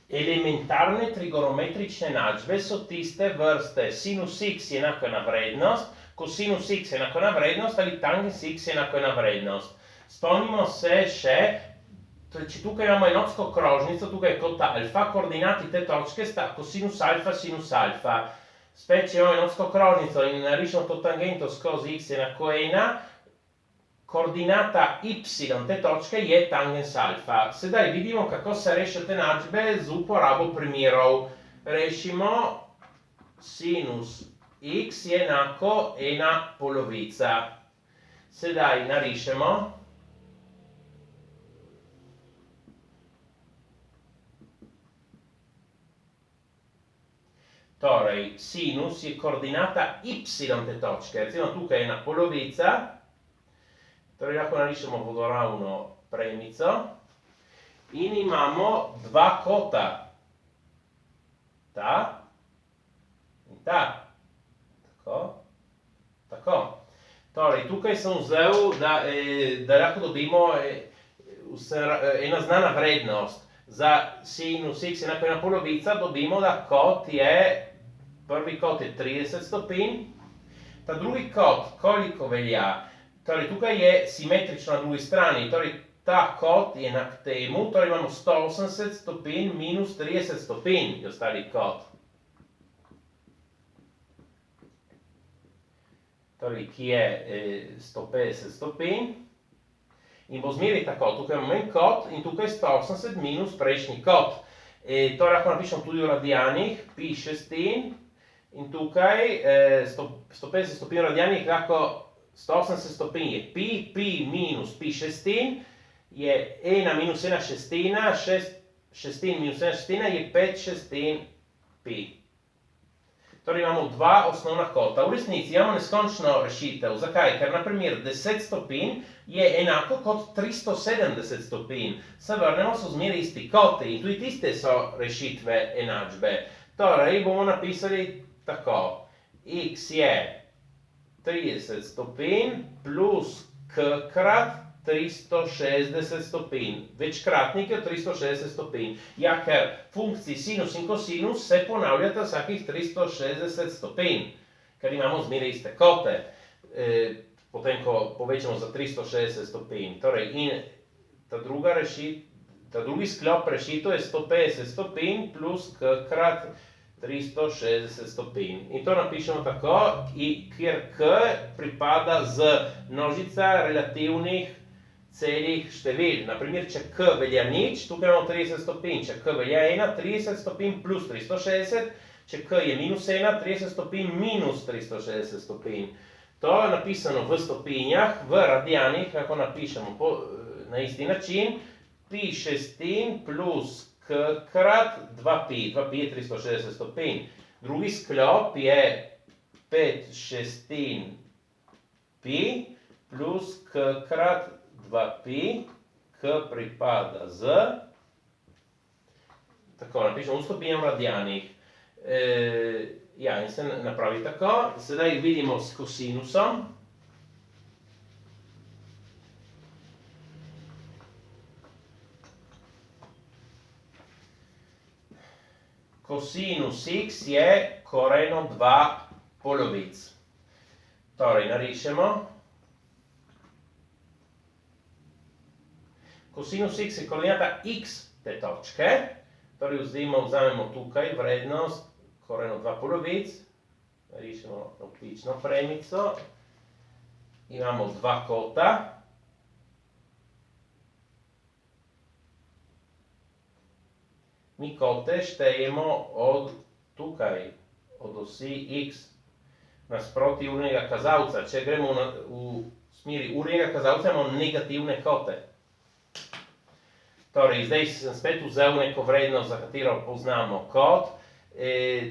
Elementarne trigonometrične enačbe so tiste vrste sinus x je enako ena vrednost, kosinus x je enako ena vrednost ali tangens x je enako ena vrednost. Spomnimo se še, če tukaj imamo enotsko krožnico, tukaj je kot alfa, koordinati te točke sta kosinus alfa, sinus alfa. Spet, če imamo enotsko krožnico in narišemo to tangento skozi x je enako ena, koordinata y te točke je tangens alfa. Sedaj vidimo, kako se rešijo te enačbe z uporabo primerov. Rešimo sinus x je enako ena polovica. Sedaj narišemo. Torej, sinus je koordinata y te točke. Recimo tukaj je ena polovica. Torej, lahko narišemo vodoravno premico. In imamo dva kota. Ta in ta. Tako. Tako. Torej, tukaj sem vzel, da lahko dobimo ena znana vrednost. Za sinus x je enako ena polovica, dobimo, da kot je, prvi kot je 30 stopinj, ta drugi kot, koliko velja? Torej, tukaj je simetrično na drugi strani, torej ta kot je enak temu, torej imamo 180 stopinj minus 30 stopinj, je ostali kot. Torej, ki je 150 stopinj. In bo zmeri tako, tukaj imamo en kot in tukaj 180 minus prejšnji kot. To lahko napišemo tudi v radianih, pi šestin in tukaj 150 stopinj v radianih, lahko 180 stopinj je pi, pi minus pi šestin je 1 minus 1 šestina, 6 šestin minus 1 šestina je 5 šestin pi. Torej imamo dva osnovna kota. V resnici imamo neskončno rešitev. Zakaj? Ker naprimer 10 stopinj je enako kot 370 stopinj. Se vrnemo, so zmeraj isti koti in tudi tiste so rešitve enačbe. Torej bomo napisali tako. X je 30 stopinj plus k krat 360 stopinj. Večkratnik je 360 stopinj. Ja, ker funkciji sinus in kosinus se ponavljata vsakih 360 stopinj, ker imamo zmeraj iste kote. Potem, ko povečamo za 360 stopinj. Torej, in ta drugi sklop rešitev je 150 stopinj plus k krat 360 stopinj. In to napišemo tako, kjer k pripada z množica relativnih celih števil. Naprimer, če k velja nič, tukaj imamo 30 stopinj. Če k velja 1, 30 stopinj plus 360. Če k je minus 1, 30 stopinj minus 360 stopinj. To je napisano v stopinjah, v radianih, kako napišemo na isti način. Pi šestin plus k krat 2pi. 2pi je 360 stopinj. Drugi sklop je 5 šestin pi plus k krat 2pi, k pripada z, tako napišemo v stopinjah v radianih. Ja, in se napravi tako. Sedaj vidimo s kosinusom. Kosinus x je koreno 2 polovic. Torej, narišemo. Kosinus x je koordinata x te točke. Torej, vzamemo tukaj vrednost koreno 2 polovic. Narišemo navpično premico. Imamo dva kota. Mi kote štejemo od tukaj, od osi x, nasproti urnega kazalca. Če gremo v smeri urnega kazalca, imamo negativne kote. Torej, zdaj sem spet vzel neko vrednost, za katero poznamo kot.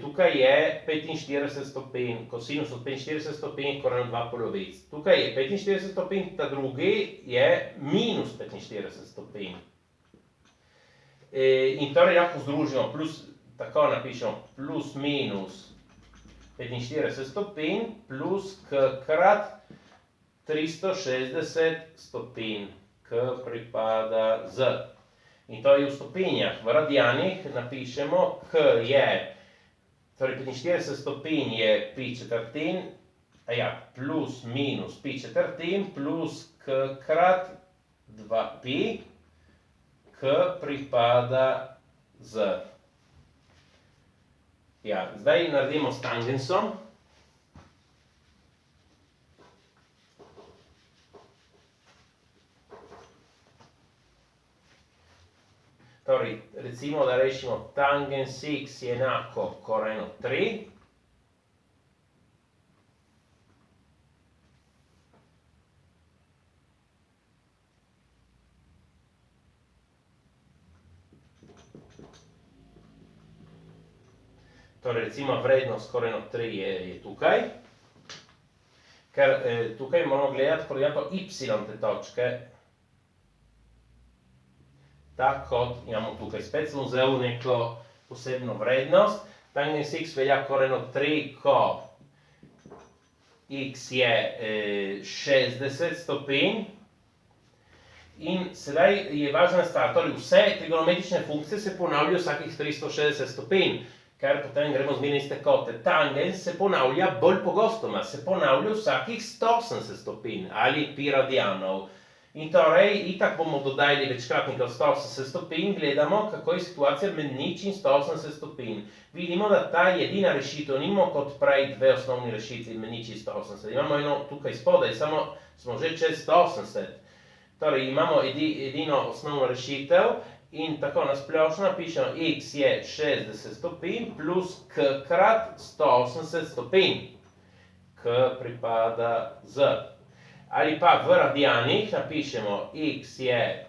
Tukaj je 45 stopinj, kosinus od 45 stopinj, koreno 2 polovic. Tukaj je 45 stopinj, ta drugi je minus 45 stopinj. In torej lahko združimo, tako napišemo, plus minus 45 stopinj plus k krat 360 stopinj, k pripada z. in to je v stopinjah. V radijanih napišemo, k je, torej 45 stopinj je pi četrtin, plus minus pi četrtin plus k krat 2pi, k pripada z. Zdaj naredimo s tangensom. Torej, recimo, da rešimo tangens x je enako koreno 3. Torej, recimo, vrednost koreno 3 je tukaj. Ker tukaj moramo gledati koordinato y te točke. Tako kot imamo tukaj. Spet sem vzel neko posebno vrednost. Tangens x velja koreno 3, ko x je 60 stopinj. In sedaj je važna stvar, torej vse trigonometrične funkcije se ponavljajo vsakih 360 stopinj, ker potem gremo zmerno iz te kote. Tangens se ponavlja bolj pogostoma, se ponavlja vsakih 180 stopinj ali pi radijanov. In torej, itak bomo dodajali večkratnik od 180 stopinj, gledamo, kako je situacija med nič in 180 stopinj. Vidimo, da ta je edina rešitev, nimamo kot prej dve osnovni rešitvi med nič in 180. Imamo eno tukaj spodaj, samo smo že čez 180. Torej, imamo edino osnovno rešitev in tako nasplošno napišemo x je 60 stopinj plus k krat 180 stopinj. K pripada z. Ali pa v radijanih napišemo x je,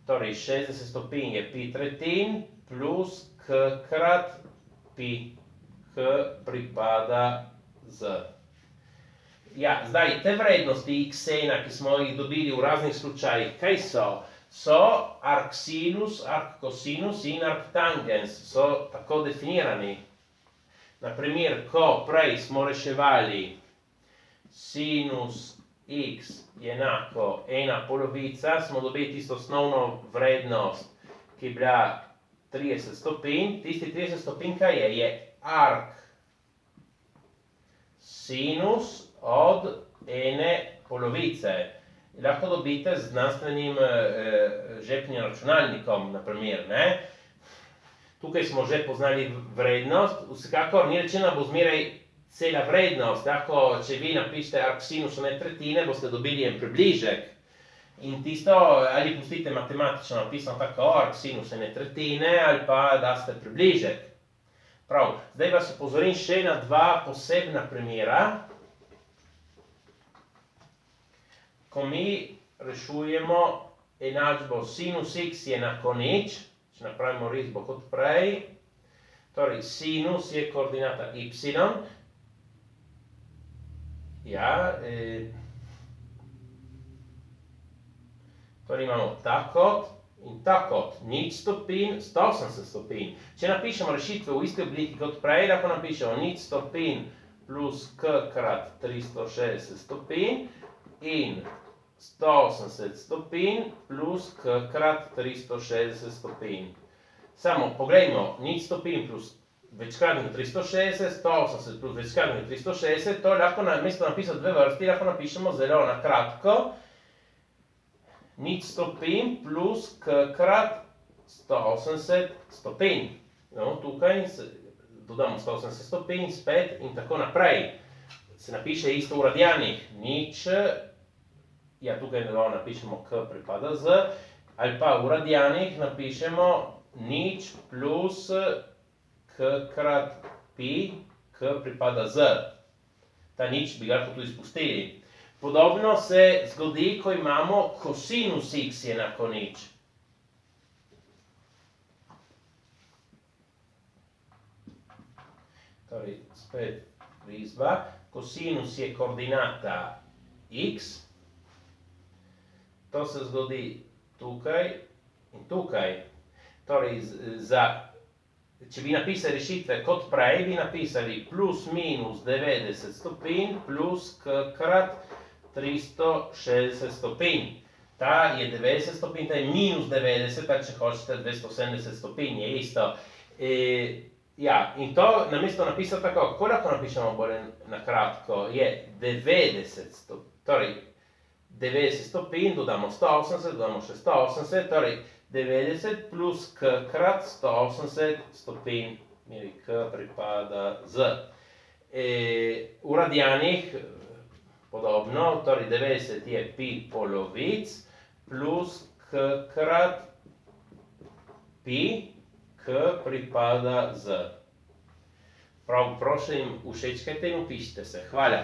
torej 60 stopinj je pi tretjin plus k krat pi, k pripada z. Zdaj, te vrednosti x1, ki smo jih dobili v raznih slučajih, kaj so? So arcsinus, arccosinus in arctangens, so tako definirani. Naprimer, ko prej smo reševali sinus x je enako ena polovica, smo dobili tisto osnovno vrednost, ki je bila 30 stopinj. Tisti 30 stopinj, kaj je? Je arc sinus od ene polovice. Lahko dobite z znanstvenim žepnim računalnikom, naprimer, ne? Tukaj smo že poznali vrednost, vsekakor ni rečeno, bo zmeraj cela vrednost. Lahko, če vi napišete arc sinus ene tretjine, boste dobili en približek. In tisto, ali pustite matematično napisano tako, arc sinus ene tretjine, ali pa daste približek. Prav, zdaj vas opozorim še na dva posebna primera. Ko mi rešujemo enačbo sinus x je enako nič, če napravimo risbo kot prej, torej sinus je koordinata y, torej imamo takot in takot, nič stopinj, 180 stopinj. Če napišemo rešitve v isti obliki kot prej, lahko napišemo nič stopinj plus k krat 360 stopinj in 180 stopinj plus k krat 360 stopinj. Samo poglejmo, nič stopinj plus večkratnik 360, 180 plus večkratnik 360, to lahko namesto napisati dve vrsti, lahko napišemo zelo na kratko. Nič stopinj plus k krat 180 stopinj. No, tukaj dodamo 180 stopinj spet in tako naprej. Se napiše isto v radijanih. Nič, tukaj napišemo k pripada z, ali pa v radijanih napišemo nič plus k krat pi, k pripada z. Ta nič bi ga lahko tudi izpustili. Podobno se zgodi, ko imamo kosinus x je enako nič. Torej, spet risba. Kosinus je koordinata x. To se zgodi tukaj in tukaj. Torej, če bi napisali rešitve kot prej, bi napisali plus minus 90 stopinj plus k krat 360 stopinj. ta je 90 stopinj, ta je minus 90, pa če hočete 270 stopinj, je isto. Ja, in to namesto napisati tako, kako lahko napišemo bolj na kratko, je 90 stopinj, torej 90 stopinj, dodamo 180, dodamo še 180, torej 90 plus k krat 180 stopinj, k pripada z. V radijanih podobno, torej 90 je pi polovic plus k krat pi, k pripada z. Prav, prosim, všečkajte in vpišite se. Hvala.